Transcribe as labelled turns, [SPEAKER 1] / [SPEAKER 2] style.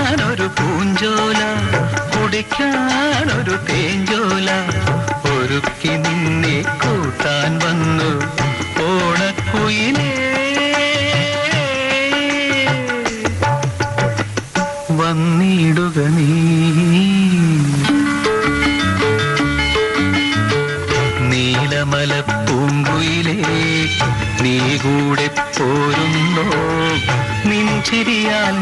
[SPEAKER 1] ഒരു പൂഞ്ചോല, കുടിക്കാനൊരു തേഞ്ചോല, ഒരുക്കി നിന്നെ കൂട്ടാൻ വന്നു ഓണക്കുയിലേ. വന്നിടുക നീ നീലമല പൂങ്കുയിലേ, നീ കൂടെ പോരുന്നോ? നിൻചിരിയാൽ